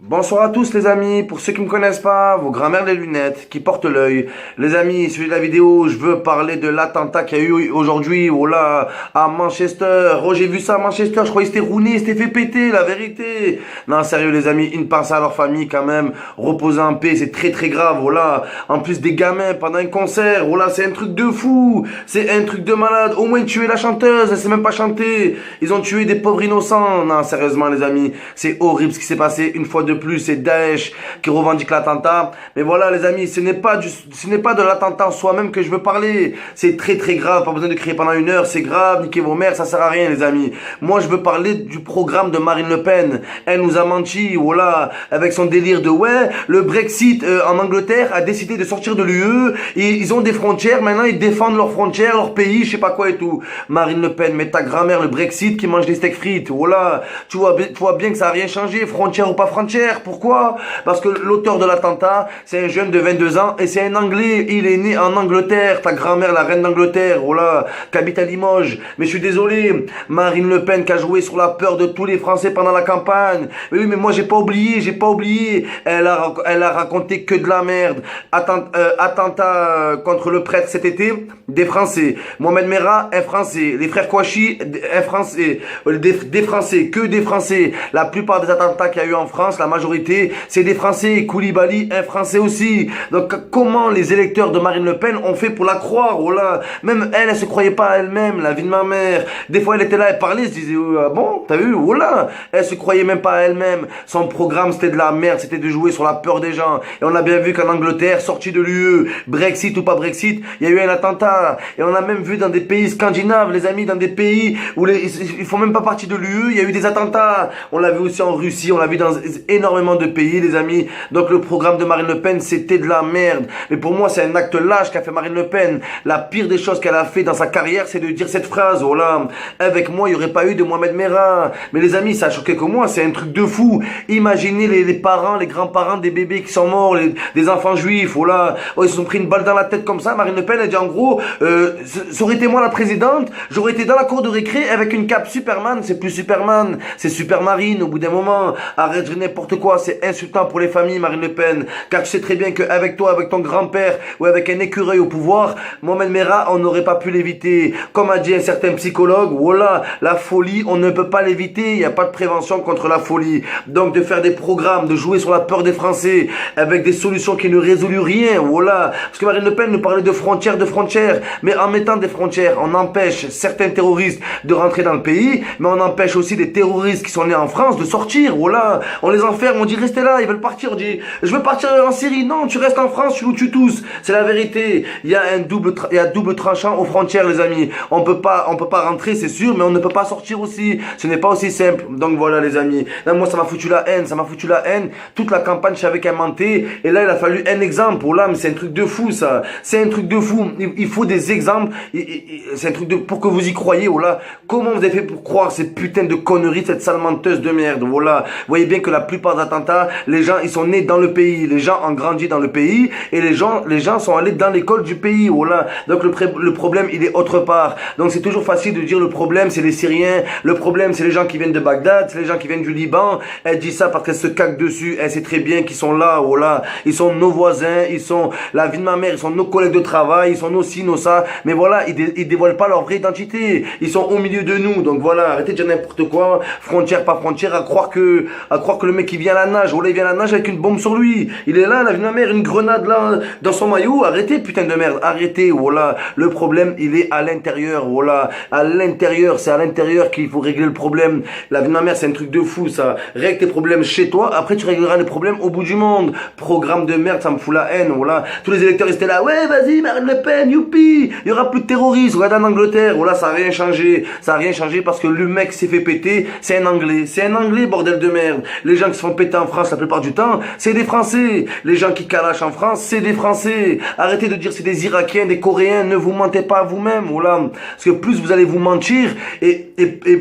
Bonsoir à tous les amis, pour ceux qui me connaissent pas, vos grands-mères les lunettes, qui portent l'œil. Les amis, suivez la vidéo, je veux parler de l'attentat qu'il y a eu aujourd'hui, oh là, à Manchester. Oh, j'ai vu ça à Manchester, je croyais que c'était Rooney, c'était fait péter, la vérité. Non, sérieux les amis, une pensée à leur famille quand même, reposer en paix, c'est très très grave, oh là. En plus des gamins pendant un concert, oh là, c'est un truc de fou, c'est un truc de malade. Au moins tuer la chanteuse, elle sait même pas chanter. Ils ont tué des pauvres innocents. Non, sérieusement les amis, c'est horrible ce qui s'est passé une fois de plus, c'est Daesh qui revendique l'attentat. Mais voilà les amis, ce n'est pas de l'attentat en soi-même que je veux parler. C'est très très grave, pas besoin de crier pendant une heure, c'est grave, niquez vos mères, ça sert à rien les amis. Moi je veux parler du programme de Marine Le Pen. Elle nous a menti, voilà, avec son délire de ouais, le Brexit en Angleterre a décidé de sortir de l'UE, ils ont des frontières, maintenant ils défendent leurs frontières, leur pays, je sais pas quoi et tout. Marine Le Pen, mais ta grand-mère, le Brexit qui mange des steaks frites, voilà, tu vois bien que ça a rien changé, frontière ou pas frontière. Pourquoi? Parce que l'auteur de l'attentat, c'est un jeune de 22 ans et c'est un Anglais. Il est né en Angleterre. Ta grand-mère, la reine d'Angleterre, voilà, qui habite à Limoges. Mais je suis désolé, Marine Le Pen qui a joué sur la peur de tous les Français pendant la campagne. Mais oui, mais moi j'ai pas oublié. Elle a raconté que de la merde. Attentat contre le prêtre cet été, des Français. Mohamed Merah, un Français. Les frères Kouachi, un Français. Des Français, que des Français. La plupart des attentats qu'il y a eu en France, la majorité, c'est des Français. Koulibaly, un Français aussi. Donc, comment les électeurs de Marine Le Pen ont fait pour la croire? Oh là, même elle se croyait pas à elle-même, la vie de ma mère. Des fois, elle était là, elle parlait, se disait, ah bon, t'as vu? Oh là, elle se croyait même pas à elle-même. Son programme, c'était de la merde, c'était de jouer sur la peur des gens. Et on a bien vu qu'en Angleterre, sortie de l'UE, Brexit ou pas Brexit, il y a eu un attentat. Et on a même vu dans des pays scandinaves, les amis, dans des pays où ils font même pas partie de l'UE, il y a eu des attentats. On l'a vu aussi en Russie, on l'a vu dans énormément de pays, les amis. Donc le programme de Marine Le Pen, c'était de la merde. Mais pour moi, c'est un acte lâche qu'a fait Marine Le Pen. La pire des choses qu'elle a fait dans sa carrière, c'est de dire cette phrase. Oh là, avec moi, il n'y aurait pas eu de Mohamed Merah. Mais les amis, ça a choqué que moi, c'est un truc de fou. Imaginez les parents, les grands-parents des bébés qui sont morts, des enfants juifs. Oh là, oh, ils se sont pris une balle dans la tête comme ça. Marine Le Pen, elle dit en gros, ça aurait été moi la présidente, j'aurais été dans la cour de récré avec une cape Superman. C'est plus Superman, c'est Super Marine au bout d'un moment. Arrête de n'importe quoi, c'est insultant pour les familles, Marine Le Pen, car tu sais très bien qu'avec toi, avec ton grand-père ou avec un écureuil au pouvoir, Mohamed Merah, on n'aurait pas pu l'éviter. Comme a dit un certain psychologue, voilà, la folie, on ne peut pas l'éviter, il n'y a pas de prévention contre la folie. Donc de faire des programmes, de jouer sur la peur des Français, avec des solutions qui ne résolent rien, voilà. Parce que Marine Le Pen nous parlait de frontières, mais en mettant des frontières, on empêche certains terroristes de rentrer dans le pays, mais on empêche aussi des terroristes qui sont nés en France de sortir, voilà. On les enferme, on dit restez là, ils veulent partir, on dit je veux partir en Syrie, non, tu restes en France, tu nous tues tous. C'est la vérité. Il y a double tranchant aux frontières, les amis. On peut pas rentrer, c'est sûr, mais on ne peut pas sortir aussi. Ce n'est pas aussi simple. Donc voilà, les amis. Là, moi, ça m'a foutu la haine, Toute la campagne, je savais qu'elle mentait. Et là, il a fallu un exemple. Oh là, mais c'est un truc de fou, ça. C'est un truc de fou. Il faut des exemples. C'est un truc pour que vous y croyez. Oh là, comment vous avez fait pour croire ces putains de conneries, cette sale menteuse de merde. Voilà. Vous voyez bien que la plupart des attentats, les gens, ils sont nés dans le pays. Les gens ont grandi dans le pays et les gens sont allés dans l'école du pays. Voilà. Donc le problème, il est autre part. Donc c'est toujours facile de dire le problème, c'est les Syriens. Le problème, c'est les gens qui viennent de Bagdad, c'est les gens qui viennent du Liban. Elle dit ça parce qu'elle se caque dessus. Elle sait très bien qu'ils sont là. Voilà. Ils sont nos voisins, ils sont la vie de ma mère, ils sont nos collègues de travail, ils sont nos ci, nos ça. Mais voilà, ils dévoilent pas leur vraie identité. Ils sont au milieu de nous. Donc voilà, arrêtez de dire n'importe quoi. Frontière, pas frontière, à croire que le mec il vient à la nage. Voilà, il vient à la nage avec une bombe sur lui. Il est là, la vie de ma mère, une grenade là, dans son maillot. Arrêtez, putain de merde. Arrêtez, voilà. Le problème, il est à l'intérieur, voilà. À l'intérieur, c'est à l'intérieur qu'il faut régler le problème. La vie de ma mère, c'est un truc de fou, ça. Règle tes problèmes chez toi, après tu régleras les problèmes au bout du monde. Programme de merde, ça me fout la haine, voilà. Tous les électeurs, ils étaient là, ouais, vas-y, Marine Le Pen, youpi. Il y aura plus de terroristes. Regarde en Angleterre, voilà, ça a rien changé. Ça a rien changé parce que le mec s'est fait péter, c'est un Anglais. C'est un Anglais, bordel de merde. Les gens qui se font péter en France la plupart du temps, c'est des Français. Les gens qui calachent en France, c'est des Français. Arrêtez de dire c'est des Irakiens, des Coréens, ne vous mentez pas à vous-même, voilà. Parce que plus vous allez vous mentir, et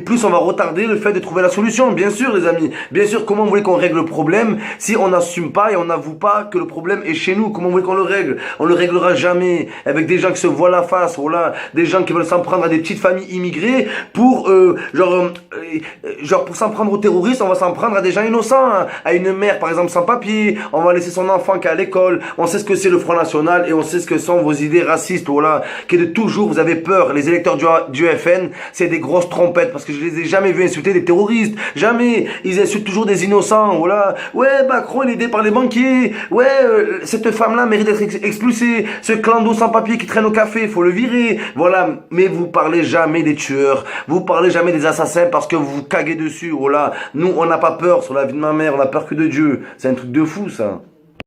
plus on va retarder le fait de trouver la solution. Bien sûr, les amis. Bien sûr, comment vous voulez qu'on règle le problème si on n'assume pas et on n'avoue pas que le problème est chez nous? Comment vous voulez qu'on le règle? On le réglera jamais avec des gens qui se voient la face, voilà. Des gens qui veulent s'en prendre à des petites familles immigrées pour, pour s'en prendre aux terroristes, on va s'en prendre à des gens innocents. pas à une mère, par exemple, sans papier. On va laisser son enfant qui est à l'école. On sait ce que c'est le Front National et on sait ce que sont vos idées racistes, voilà. Qui est de toujours, vous avez peur. Les électeurs du FN, c'est des grosses trompettes parce que je les ai jamais vus insulter des terroristes. Jamais. Ils insultent toujours des innocents, voilà. Ouais, Macron, il est aidé par les banquiers. Ouais, cette femme-là mérite d'être expulsée. Ce clando sans papier qui traîne au café, faut le virer. Voilà. Mais vous parlez jamais des tueurs. Vous parlez jamais des assassins parce que vous vous caguez dessus, voilà. Nous, on n'a pas peur sur la vie de ma mère, on a peur que de Dieu. C'est un truc de fou, ça.